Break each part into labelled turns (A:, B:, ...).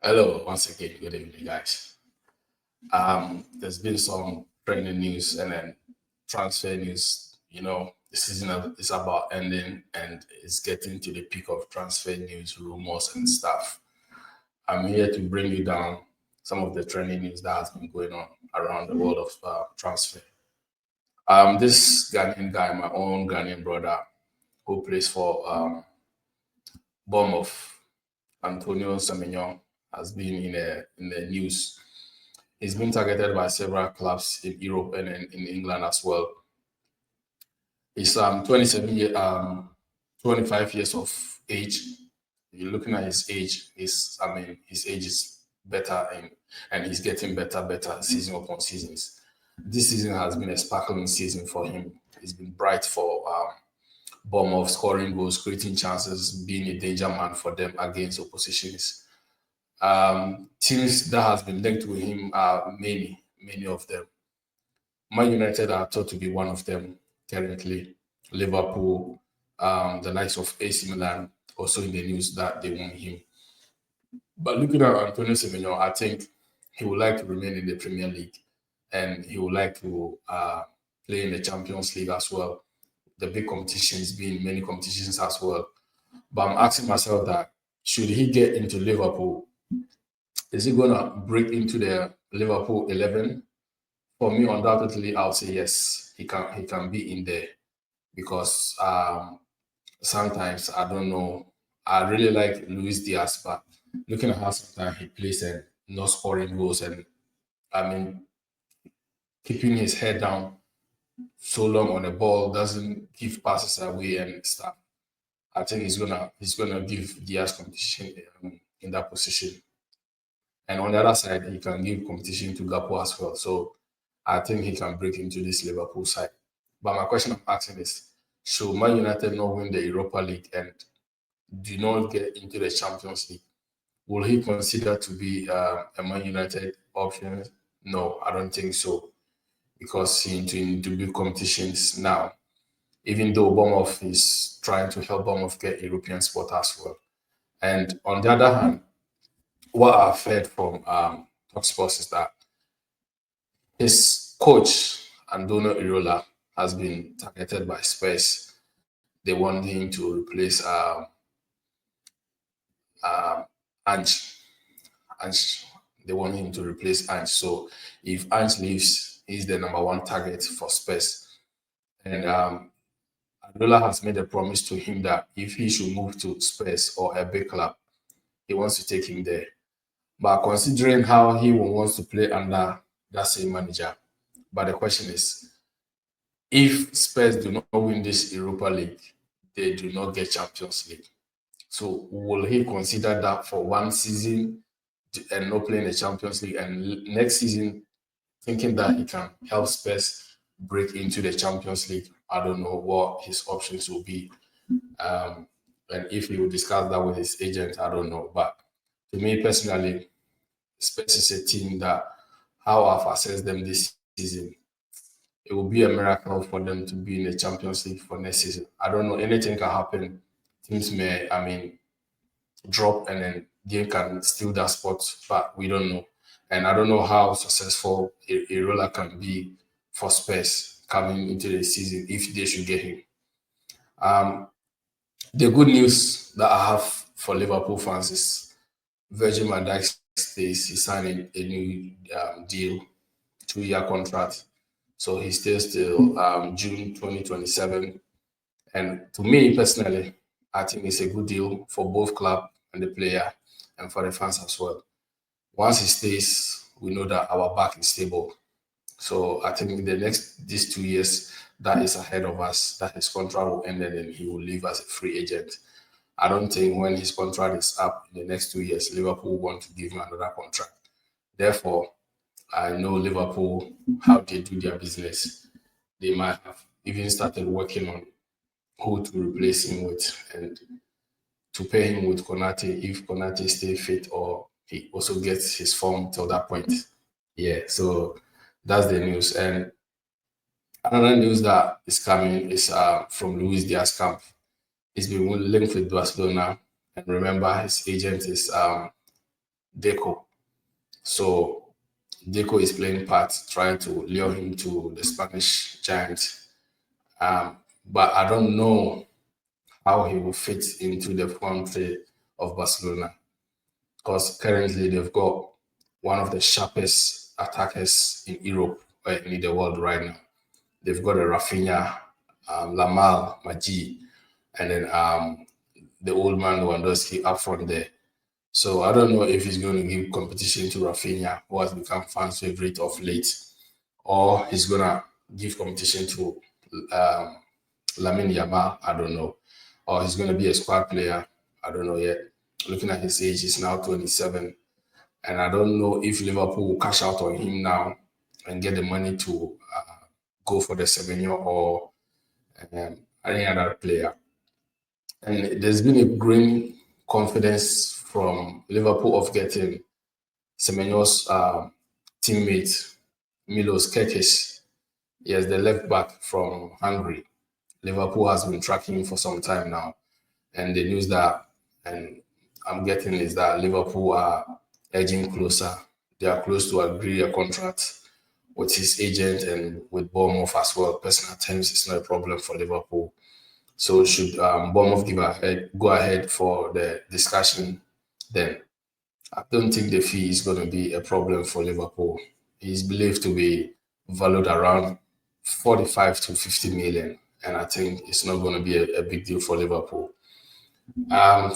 A: Hello, once again. Good evening, guys. There's been some trending news and then transfer news. The season is about ending and it's getting to the peak of transfer news, rumors, and stuff. I'm here to bring you down some of the trending news that has been going on around the world of transfer. This Ghanaian guy, my own Ghanaian brother, who plays for Bournemouth, Antonio Simeone, has been in the news. He's been targeted by several clubs in Europe and in England as well. He's 25 years of age. You're looking at his age. His age is better and he's getting better season upon seasons. This season has been a sparkling season for him. It's been bright for Bournemouth, scoring goals, creating chances, being a danger man for them against oppositions. Teams that has been linked with him are many of them. Man United are thought to be one of them currently. Liverpool, the likes of AC Milan, also in the news that they want him. But looking at Antonio Semenyo, I think he would like to remain in the Premier League and he would like to play in the Champions League as well. The big competitions being many competitions as well. But I'm asking myself that should he get into Liverpool, is he gonna break into the Liverpool 11? For me, undoubtedly, I'll say yes. He can be in there because sometimes I don't know. I really like Luis Diaz, but looking at how sometimes he plays and not scoring goals and I mean keeping his head down so long on the ball doesn't give passes away and stuff. I think he's gonna give Diaz competition in that position. And on the other side, he can give competition to Gapo as well. So I think he can break into this Liverpool side. But my question I'm asking is, should Man United not win the Europa League and do not get into the Champions League, will he consider to be a Man United option? No, I don't think so. Because he into big competitions now, even though Bournemouth is trying to help Bournemouth get European spot as well. And on the other hand, what I've heard from Talk Sports is that his coach, Andono Irola, has been targeted by Spurs. They want him to replace Ange. Ange. They want him to replace Ange. So if Ange leaves, he's the number one target for Spurs. And Adola has made a promise to him that if he should move to Spurs or a big club, he wants to take him there. But considering how he wants to play under that same manager, but the question is, if Spurs do not win this Europa League, they do not get Champions League. So will he consider that for one season and not playing the Champions League, and next season thinking that he can help Spurs break into the Champions League? I don't know what his options will be. And if he will discuss that with his agent, I don't know. But to me personally, Spurs is a team that how I've assessed them this season, it will be a miracle for them to be in the Champions League for next season. I don't know. Anything can happen. Teams may, drop and then game can steal that spot, but we don't know. And I don't know how successful a roller can be for Spurs coming into the season if they should get him. Um, the good news that I have for Liverpool fans is Virgil van Dijk stays. He signed a new deal, 2-year contract. So he stays till June 2027. And to me personally, I think it's a good deal for both club and the player and for the fans as well. Once he stays, we know that our back is stable. So I think in the next these 2 years that is ahead of us, that his contract will end and then he will leave as a free agent. I don't think when his contract is up in the next 2 years, Liverpool want to give him another contract. Therefore, I know Liverpool, how they do their business. They might have even started working on who to replace him with and to pair him with Konate if Konate stay fit or he also gets his form till that point. Yeah, so that's the news. And another news that is coming is from Luis Diaz camp. He's been linked with Barcelona, and remember his agent is Deco. So Deco is playing part, trying to lure him to the Spanish giant. But I don't know how he will fit into the front three of Barcelona because currently they've got one of the sharpest attackers in Europe or in the world right now. They've got a Rafinha, Lamal, Maji, and then the old man Lewandowski up front there. So I don't know if he's going to give competition to Rafinha, who has become fans' favorite of late, or he's going to give competition to um, Lamine Yamal. I don't know. Or he's going to be a squad player. I don't know yet. Looking at his age, he's now 27. And I don't know if Liverpool will cash out on him now and get the money to go for the Simeone or any other player. And there's been a growing confidence from Liverpool of getting Semenyo's teammate, Milos Kerkez. Yes, the left back from Hungary. Liverpool has been tracking him for some time now. And the news that and I'm getting is that Liverpool are edging closer. They are close to agree a contract with his agent and with Bournemouth as well. Personal terms is not a problem for Liverpool. So should Bournemouth go ahead for the discussion, then I don't think the fee is going to be a problem for Liverpool. He's believed to be valued around 45 to 50 million, and I think it's not going to be a big deal for Liverpool.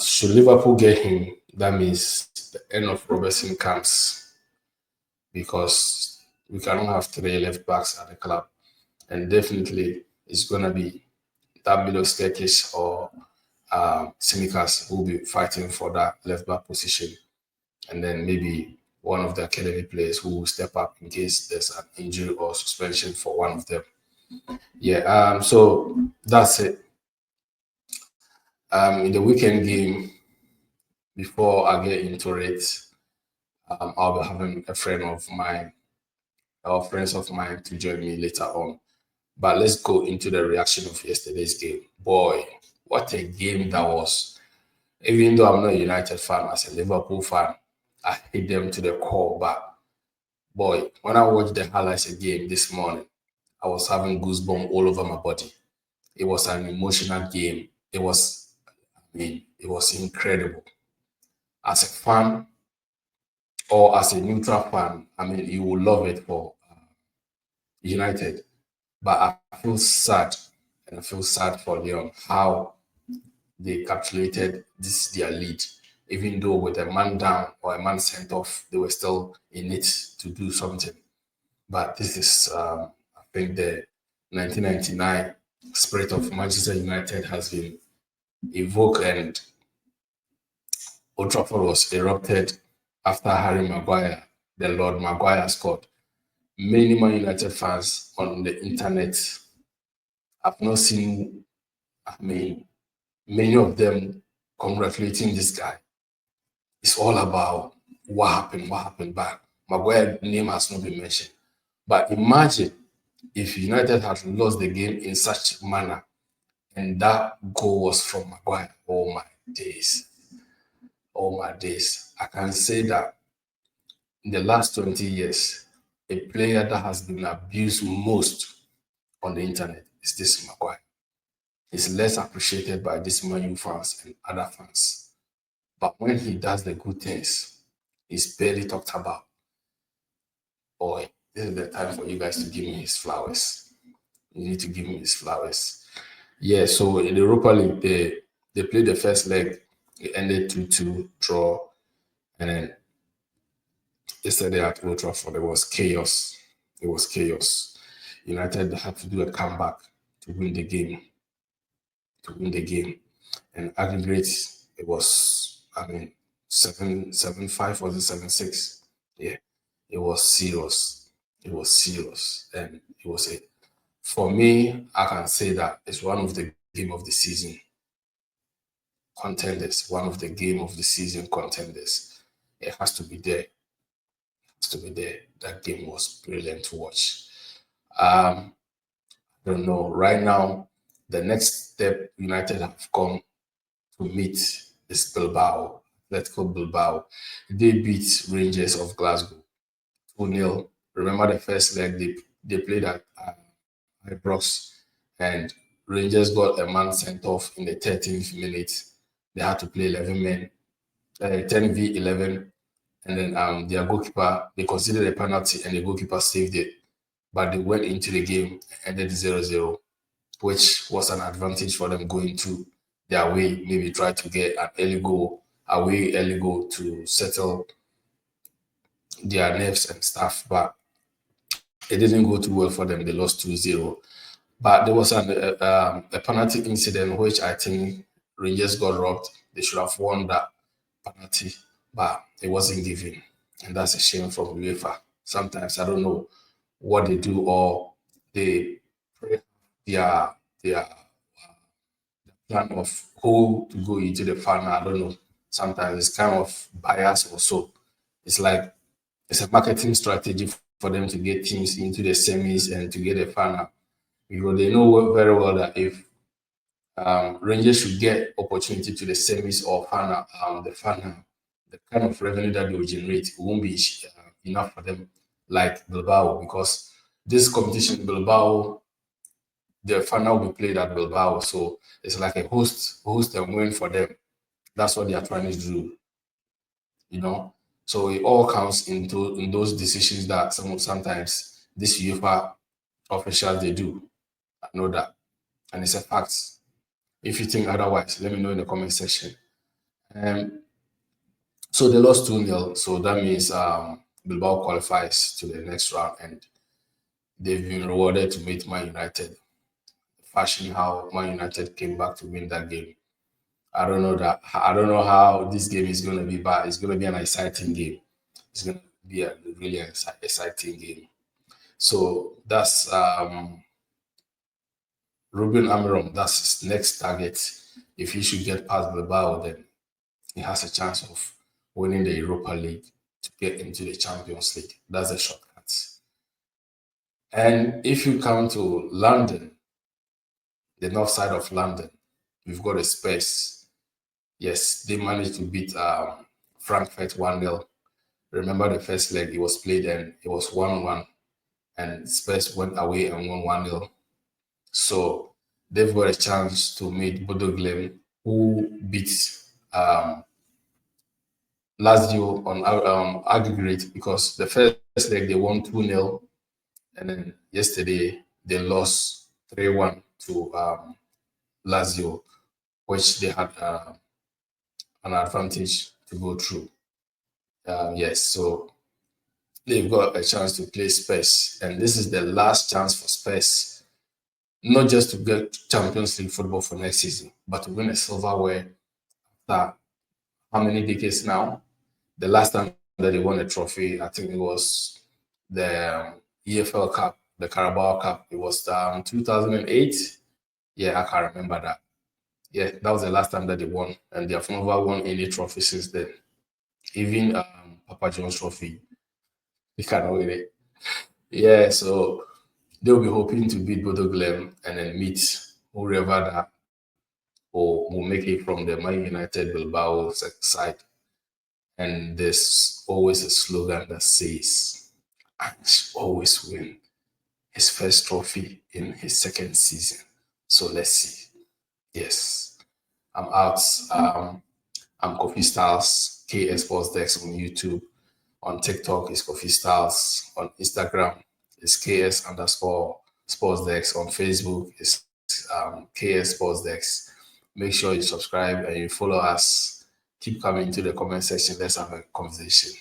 A: Should Liverpool get him, that means the end of Robertson comes because we cannot have three left backs at the club, and definitely it's going to be that middle staircase or Simicas who will be fighting for that left back position, and then maybe one of the academy players who will step up in case there's an injury or suspension for one of them. Yeah, so that's it. In the weekend game, before I get into it, I'll be having a friend of mine or friends of mine to join me later on. But let's go into the reaction of yesterday's game. Boy, what a game that was. Even though I'm not a United fan, as a Liverpool fan, I hate them to the core. But boy, when I watched the highlights again this morning, I was having goosebumps all over my body. It was an emotional game. It was incredible. As a fan or as a neutral fan, you will love it for United. But I feel sad, and I feel sad for Leon how they capitulated this their lead. Even though with a man down or a man sent off, they were still in it to do something. But this is, I think, the 1999 spirit of Manchester United has been evoked, and Old Trafford was erupted after Harry Maguire, the Lord Maguire, scored. Many Man United fans on the internet have not seen, many of them congratulating this guy. It's all about what happened, but Maguire's name has not been mentioned. But imagine if United had lost the game in such manner and that goal was from Maguire. Oh my days. Oh my days. I can say that in the last 20 years, a player that has been abused most on the internet is this Maguire. He's less appreciated by these Man U fans and other fans. But when he does the good things, he's barely talked about. Boy, this is the time for you guys to give me his flowers. You need to give me his flowers. Yeah, so in the Europa League, they played the first leg. It ended 2-2 draw. And then yesterday at Old Trafford, it was chaos. It was chaos. United had to do a comeback to win the game. And aggregate, it was, 7-5, was it 7-6? Yeah, it was serious. It was serious. And it was for me, I can say that it's one of the game of the season contenders, one of the game of the season contenders. It has to be there. It has to be there. That game was brilliant to watch. I don't know. Right now, the next step United have gone to meet is Bilbao. Atletico Bilbao. They beat Rangers of Glasgow 2-0. Remember the first leg they played at Ibrox, and Rangers got a man sent off in the 13th minute. They had to play 11 men, 10v11, and then their goalkeeper, they considered a penalty and the goalkeeper saved it, but they went into the game and ended 0-0, which was an advantage for them going to their way, maybe try to get an early goal to settle their nerves and stuff, but it didn't go too well for them. They lost 2-0. But there was a penalty incident which I think Rangers got robbed. They should have won that penalty, but it wasn't given. And that's a shame from UEFA. Sometimes I don't know what they do, or they pray their plan of who to go into the final. I don't know. Sometimes it's kind of bias also. It's like it's a marketing strategy for them to get teams into the semis and to get a final, because they know very well that if Rangers should get opportunity to the semis or final, the final, the kind of revenue that they will generate won't be enough for them like Bilbao, because this competition, Bilbao, the final will be played at Bilbao, so it's like a host and win for them. That's what they are trying to do, you know. So it all counts into in those decisions that sometimes this UEFA officials they do. I know that, and it's a fact. If you think otherwise, let me know in the comment section. Um, so they lost 2-0. So that means Bilbao qualifies to the next round, and they've been rewarded to meet Man United. Fashion how Man United came back to win that game. I don't know how this game is going to be, but it's going to be an exciting game. It's going to be a really exciting game. So that's Ruben Amorim. That's his next target. If he should get past Bilbao, then he has a chance of winning the Europa League to get into the Champions League. That's a shortcut. And if you come to London, the north side of London, we've got a Spurs. Yes, they managed to beat Frankfurt 1-0. Remember the first leg, it was played and it was 1-1, and Spurs went away and won 1-0. So they've got a chance to meet Bodo Glimt, who beat Lazio on aggregate, because the first leg they won 2-0, and then yesterday they lost 3-1 to Lazio, which they had an advantage to go through. Yes, so they've got a chance to play Spurs, and this is the last chance for Spurs, not just to get Champions League football for next season, but to win a silverware after how many decades now? The last time that they won a trophy, I think it was the EFL Cup, the Carabao Cup. It was 2008. Yeah, I can't remember that. Yeah, that was the last time that they won, and they have never won any trophy since then. Even Papa John's trophy, they cannot win it. Yeah, so they'll be hoping to beat Bodo Glimt and then meet whoever that or will make it from the Man United Bilbao side. And there's always a slogan that says, "Ange always win his first trophy in his second season." So let's see. Yes, I'm out. I'm Kofi Styles, KS Sports Dex on YouTube. On TikTok is Kofi Styles. On Instagram is KS underscore Sports Dex. On Facebook is KS Sports Dex. Make sure you subscribe and you follow us. Keep coming to the comment section. Let's have a conversation.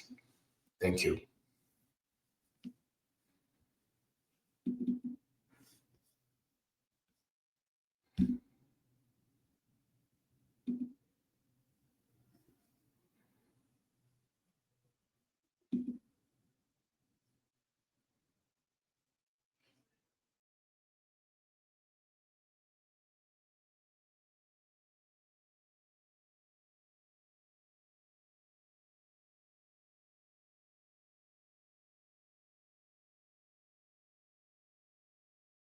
A: Thank you.